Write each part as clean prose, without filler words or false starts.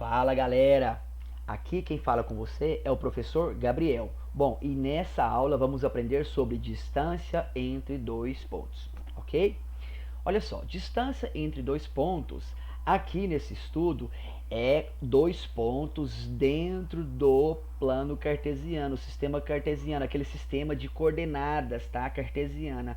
Fala galera, aqui quem fala com você é o professor Gabriel. Bom, e nessa aula vamos aprender sobre distância entre dois pontos, ok? Olha só, distância entre dois pontos, aqui nesse estudo, é dois pontos dentro do plano cartesiano, sistema cartesiano, aquele sistema de coordenadas, tá? Cartesiana,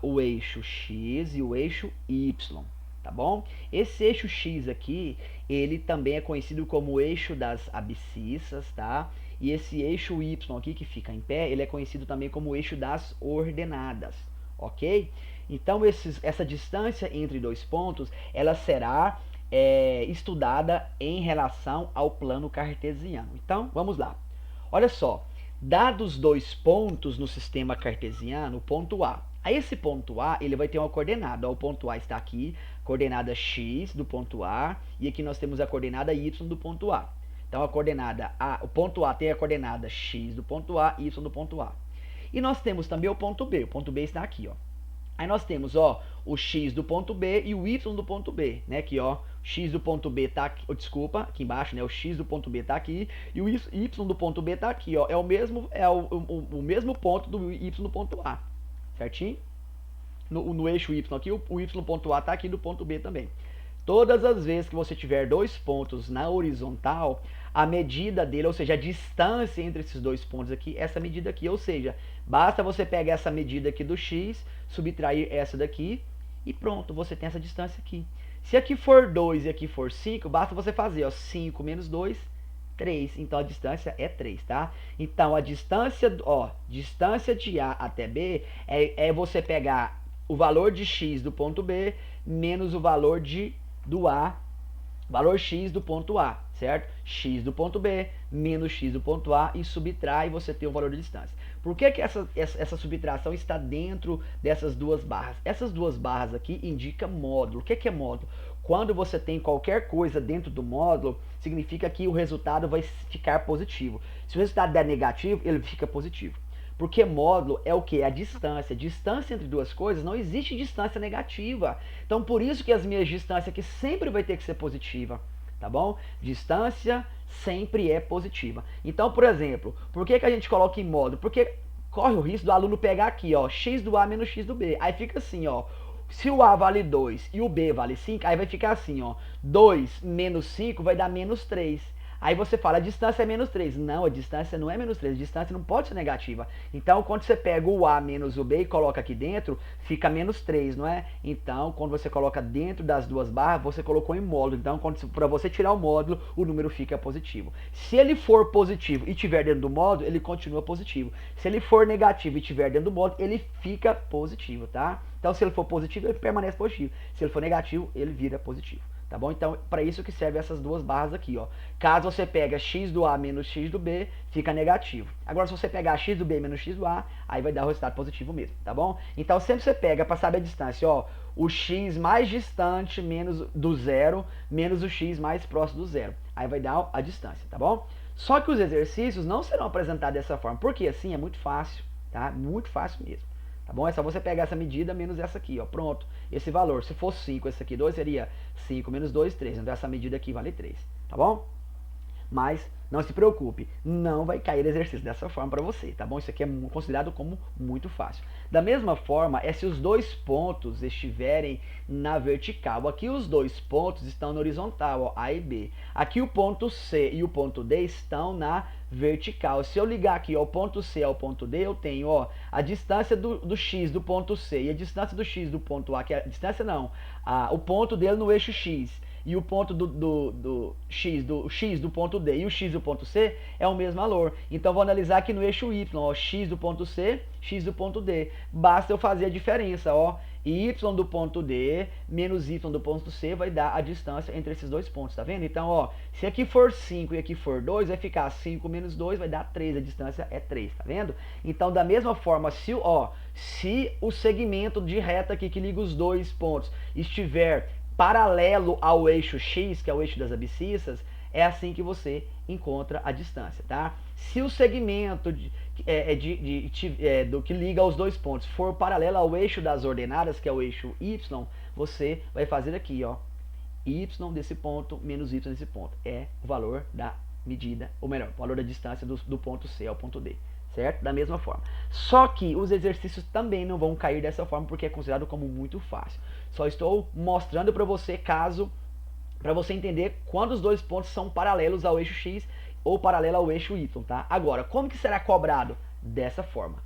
o eixo x e o eixo y. Tá bom? Esse eixo x aqui, ele também é conhecido como o eixo das abscissas, tá? E esse eixo y aqui que fica em pé, ele é conhecido também como o eixo das ordenadas, ok? Então essa distância entre dois pontos, ela será estudada em relação ao plano cartesiano. Então, vamos lá. Olha só, dados dois pontos no sistema cartesiano, o ponto A. A esse ponto A, ele vai ter uma coordenada. Ó, o ponto A está aqui, coordenada x do ponto A, e aqui nós temos a coordenada y do ponto A. Então a coordenada A, o ponto A tem a coordenada x do ponto A, y do ponto A. E nós temos também o ponto B. O ponto B está aqui, ó. Aí nós temos, ó, o x do ponto B e o y do ponto B, né? Aqui, ó, x do ponto B tá aqui, desculpa, aqui embaixo, né? O x do ponto B tá aqui e o y do ponto B tá aqui, ó. É o mesmo ponto do y do ponto A, certinho? No eixo y aqui, o y do ponto A tá aqui do ponto B também. Todas as vezes que você tiver dois pontos na horizontal, a medida dele, ou seja, a distância entre esses dois pontos aqui, essa medida aqui, ou seja, basta você pegar essa medida aqui do x, subtrair essa daqui e pronto, você tem essa distância aqui. Se aqui for 2 e aqui for 5, basta você fazer, ó, 5 menos 2, 3. Então a distância é 3, tá? Então a distância, ó, distância de A até B é você pegar o valor de x do ponto B menos o valor do A, valor x do ponto A, certo? X do ponto B menos x do ponto A e subtrai e você tem o valor de distância. Por que essa subtração está dentro dessas duas barras? Essas duas barras aqui indicam módulo. O que é módulo? Quando você tem qualquer coisa dentro do módulo, significa que o resultado vai ficar positivo. Se o resultado der negativo, ele fica positivo. Porque módulo é o que? A distância. Distância entre duas coisas, não existe distância negativa. Então, por isso que as minhas distâncias aqui sempre vai ter que ser positiva. Tá bom? Distância sempre é positiva. Então, por exemplo, por que a gente coloca em módulo? Porque corre o risco do aluno pegar aqui, ó, x do A menos x do B. Aí fica assim, ó. Se o A vale 2 e o B vale 5, aí vai ficar assim, ó. 2 menos 5 vai dar menos 3. Aí você fala, a distância é menos 3. Não, a distância não é menos 3, a distância não pode ser negativa. Então, quando você pega o A menos o B e coloca aqui dentro, fica menos 3, não é? Então, quando você coloca dentro das duas barras, você colocou em módulo. Então, para você tirar o módulo, o número fica positivo. Se ele for positivo e estiver dentro do módulo, ele continua positivo. Se ele for negativo e estiver dentro do módulo, ele fica positivo, tá? Então, se ele for positivo, ele permanece positivo. Se ele for negativo, ele vira positivo. Tá bom? Então, para isso que serve essas duas barras aqui, ó. Caso você pega x do A menos x do B, fica negativo. Agora, se você pegar x do B menos x do A, aí vai dar o resultado positivo mesmo, tá bom? Então, sempre você pega, para saber a distância, ó, o x mais distante menos do zero, menos o x mais próximo do zero. Aí vai dar a distância, tá bom? Só que os exercícios não serão apresentados dessa forma, porque assim é muito fácil, tá? Muito fácil mesmo. Tá bom? É só você pegar essa medida menos essa aqui, ó. Pronto. Esse valor, se fosse 5, esse aqui 2, seria 5 menos 2, 3. Então essa medida aqui vale 3. Tá bom? Mas não se preocupe, não vai cair exercício dessa forma para você, tá bom? Isso aqui é considerado como muito fácil. Da mesma forma, é se os dois pontos estiverem na vertical. Aqui os dois pontos estão na horizontal, ó, A e B. Aqui o ponto C e o ponto D estão na vertical. Se eu ligar aqui, ó, o ponto C ao ponto D, eu tenho, ó, a distância do X do ponto C e a distância do X do ponto A, que é a distância não, o ponto dele no eixo X. E o ponto do X do ponto D e o X do ponto C é o mesmo valor. Então, vou analisar aqui no eixo Y, ó, X do ponto C, X do ponto D. Basta eu fazer a diferença, ó, Y do ponto D menos Y do ponto C vai dar a distância entre esses dois pontos, tá vendo? Então, ó, se aqui for 5 e aqui for 2, vai ficar 5 menos 2, vai dar 3, a distância é 3, tá vendo? Então, da mesma forma, se o segmento de reta aqui que liga os dois pontos estiver paralelo ao eixo X, que é o eixo das abscissas, é assim que você encontra a distância, tá? Se o segmento do que liga os dois pontos for paralelo ao eixo das ordenadas, que é o eixo Y, você vai fazer aqui, ó, y desse ponto menos y desse ponto. É o valor da medida, ou melhor, o valor da distância do ponto C ao ponto D, certo? Da mesma forma. Só que os exercícios também não vão cair dessa forma porque é considerado como muito fácil. Só estou mostrando para você para você entender quando os dois pontos são paralelos ao eixo X ou paralelo ao eixo Y, tá? Agora, como que será cobrado? Dessa forma.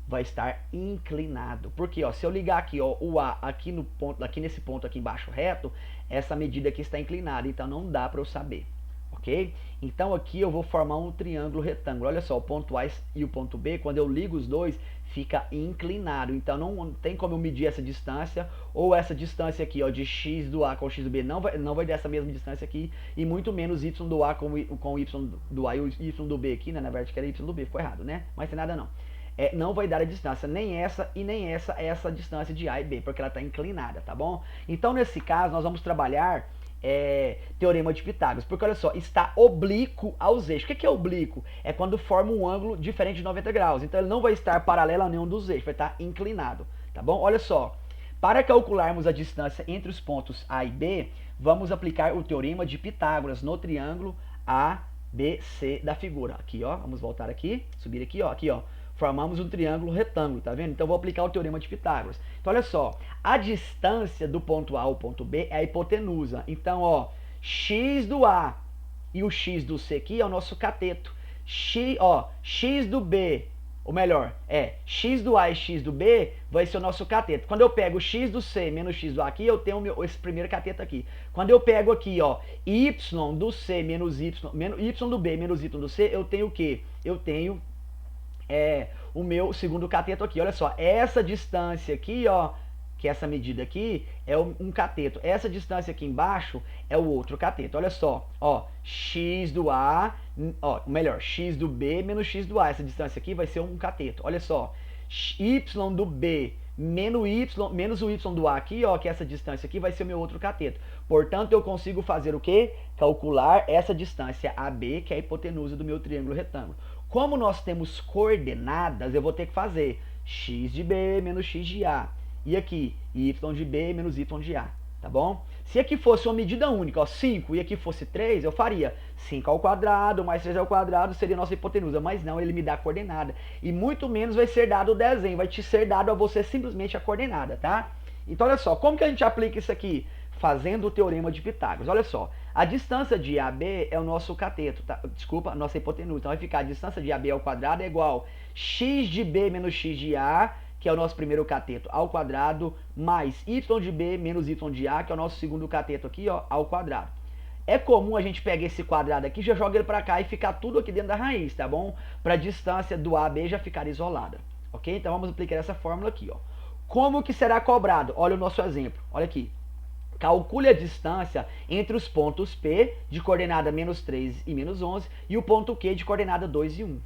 Vai estar inclinado. Porque, ó, se eu ligar aqui, ó, o A aqui no ponto, aqui nesse ponto aqui embaixo reto, essa medida aqui está inclinada, então não dá para eu saber. Ok? Então aqui eu vou formar um triângulo retângulo. Olha só, o ponto A e o ponto B, quando eu ligo os dois, fica inclinado. Então não tem como eu medir essa distância, ou essa distância aqui, ó, de x do A com x do B não vai dar essa mesma distância aqui, e muito menos y do A com y do A e o y do B aqui, né? Na verdade que era y do B, ficou errado, né? Mas tem nada não. Não vai dar a distância nem essa e nem essa distância de A e B, porque ela está inclinada, tá bom? Então nesse caso nós vamos trabalhar teorema de Pitágoras, porque olha só, está oblíquo aos eixos. O que é oblíquo? É quando forma um ângulo diferente de 90 graus, então ele não vai estar paralelo a nenhum dos eixos, vai estar inclinado, tá bom? Olha só, para calcularmos a distância entre os pontos A e B, vamos aplicar o teorema de Pitágoras no triângulo ABC da figura. Aqui, ó, vamos voltar aqui, subir aqui, ó, formamos um triângulo retângulo, tá vendo? Então vou aplicar o teorema de Pitágoras. Então olha só, a distância do ponto A ao ponto B é a hipotenusa. Então, ó, x do A e o x do C aqui é o nosso cateto. X do B, ou melhor, x do A e x do B vai ser o nosso cateto. Quando eu pego x do C menos x do A aqui, eu tenho esse primeiro cateto aqui. Quando eu pego aqui, ó, y do C menos y do B menos y do C, eu tenho o quê? Eu tenho o meu segundo cateto aqui. Olha só, essa distância aqui, ó, que essa medida aqui é um cateto. Essa distância aqui embaixo é o outro cateto. Olha só, ó, x do A, ó, melhor, x do B menos x do A. Essa distância aqui vai ser um cateto. Olha só, y do B menos o y do A aqui, ó, que essa distância aqui vai ser o meu outro cateto. Portanto, eu consigo fazer o quê? Calcular essa distância AB, que é a hipotenusa do meu triângulo retângulo. Como nós temos coordenadas, eu vou ter que fazer x de B menos x de A. E aqui, y de B menos y de A, tá bom? Se aqui fosse uma medida única, ó, 5, e aqui fosse 3, eu faria 5 ao quadrado mais 3 ao quadrado, seria a nossa hipotenusa. Mas não, ele me dá a coordenada. E muito menos vai ser dado o desenho, vai te ser dado a você simplesmente a coordenada, tá? Então olha só, como que a gente aplica isso aqui? Fazendo o teorema de Pitágoras. Olha só, a distância de AB é o nosso cateto, tá? Desculpa, a nossa hipotenusa. Então vai ficar a distância de AB ao quadrado é igual x de B menos x de A, que é o nosso primeiro cateto, ao quadrado, mais y de B menos y de A, que é o nosso segundo cateto aqui, ó, ao quadrado. É comum a gente pegar esse quadrado aqui, já joga ele para cá e ficar tudo aqui dentro da raiz, tá bom? Para a distância do AB já ficar isolada, ok? Então vamos aplicar essa fórmula aqui, ó. Como que será cobrado? Olha o nosso exemplo, olha aqui. Calcule a distância entre os pontos P, de coordenada menos 3 e menos 11, e o ponto Q, de coordenada 2 e 1.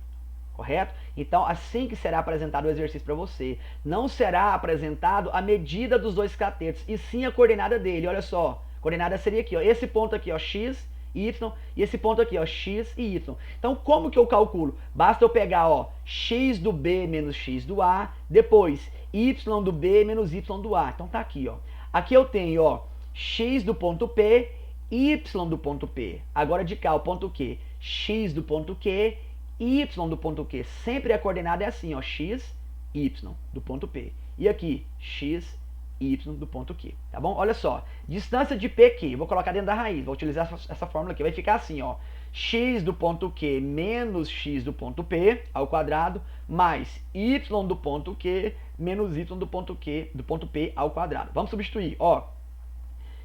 Correto? Então, assim que será apresentado o exercício para você, não será apresentado a medida dos dois catetos, e sim a coordenada dele. Olha só, a coordenada seria aqui, ó, esse ponto aqui, ó, x, y, e esse ponto aqui, ó, x e y. Então, como que eu calculo? Basta eu pegar, ó, x do B menos x do A, depois y do B menos y do A. Então, tá aqui, ó. Aqui eu tenho, ó, x do ponto P, y do ponto P. Agora de cá, o ponto Q, x do ponto Q, y do ponto Q. Sempre a coordenada é assim, ó, x, y do ponto P. E aqui, x, y do ponto Q, tá bom? Olha só, distância de PQ, vou colocar dentro da raiz, vou utilizar essa fórmula aqui, vai ficar assim, ó, x do ponto Q menos x do ponto P ao quadrado, mais y do ponto Q menos y do ponto P ao quadrado. Vamos substituir, ó,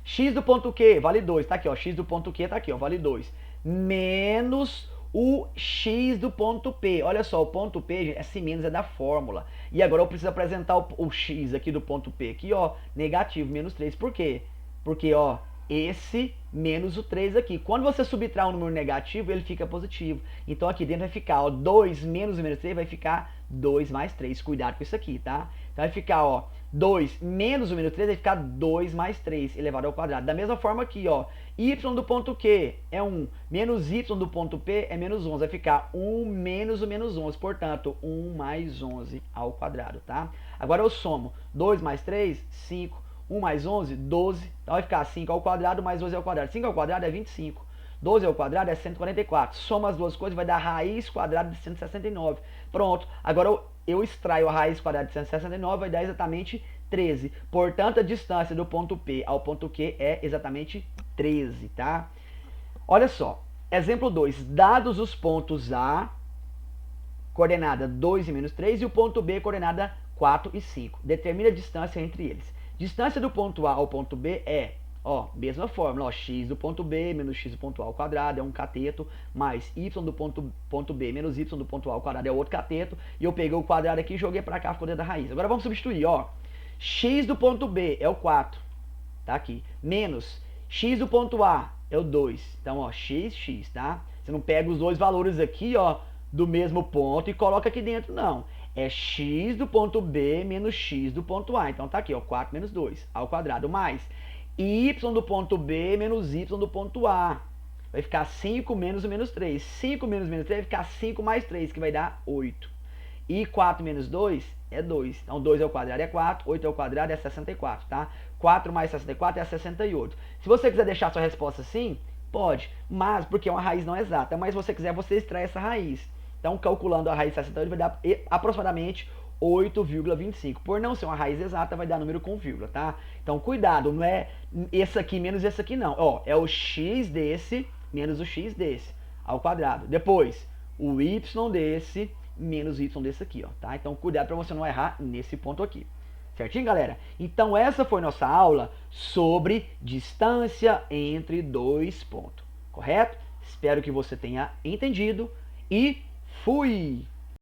x do ponto Q vale 2, tá aqui, ó, x do ponto Q tá aqui, ó, vale 2, menos o x do ponto P. Olha só, o ponto P, gente, esse menos é da fórmula. E agora eu preciso apresentar o x aqui do ponto P aqui, ó, negativo, menos 3. Por quê? Porque, ó, esse menos o 3 aqui. Quando você subtrai um número negativo, ele fica positivo. Então aqui dentro vai ficar, ó, 2 menos o menos 3 vai ficar 2 mais 3. Cuidado com isso aqui, tá? Então vai ficar, ó, 2 menos o menos 3 vai ficar 2 mais 3 elevado ao quadrado. Da mesma forma aqui, ó, y do ponto Q é 1, menos y do ponto P é menos 11. Vai ficar 1 menos o menos 11, portanto, 1 mais 11 ao quadrado, tá? Agora eu somo 2 mais 3, 5. 1 mais 11, 12. Então vai ficar 5 ao quadrado mais 12 ao quadrado. 5 ao quadrado é 25. 12 ao quadrado é 144. Soma as duas coisas, vai dar raiz quadrada de 169. Pronto. Agora eu extraio a raiz quadrada de 169, vai dar exatamente 13. Portanto, a distância do ponto P ao ponto Q é exatamente 13, tá? Olha só. Exemplo 2. Dados os pontos A, coordenada 2 e menos 3, e o ponto B, coordenada 4 e 5. Determina a distância entre eles. Distância do ponto A ao ponto B é, ó, mesma fórmula, ó, x do ponto B menos x do ponto A ao quadrado é um cateto, mais y do ponto B menos y do ponto A ao quadrado é outro cateto, e eu peguei o quadrado aqui e joguei pra cá, ficou dentro da raiz. Agora vamos substituir, ó, x do ponto B é o 4, tá aqui, menos x do ponto A é o 2, então, ó, x, tá? Você não pega os dois valores aqui, ó, do mesmo ponto e coloca aqui dentro, não. É x do ponto B menos x do ponto A. Então tá aqui, ó, 4 menos 2 ao quadrado, mais y do ponto B menos y do ponto A. Vai ficar 5 menos o menos 3. 5 menos menos 3 vai ficar 5 mais 3, que vai dar 8. E 4 menos 2 é 2. Então 2 ao quadrado é 4, 8 ao quadrado é 64, tá? 4 mais 64 é 68. Se você quiser deixar sua resposta assim, pode, mas porque é uma raiz não exata. Mas se você quiser, você extrai essa raiz. Então, calculando a raiz de 68, vai dar aproximadamente 8,25. Por não ser uma raiz exata, vai dar número com vírgula, tá? Então, cuidado, não é esse aqui menos esse aqui, não. Ó, é o x desse menos o x desse, ao quadrado. Depois, o y desse menos o y desse aqui, ó, tá? Então, cuidado para você não errar nesse ponto aqui. Certinho, galera? Então, essa foi nossa aula sobre distância entre dois pontos, correto? Espero que você tenha entendido e fui!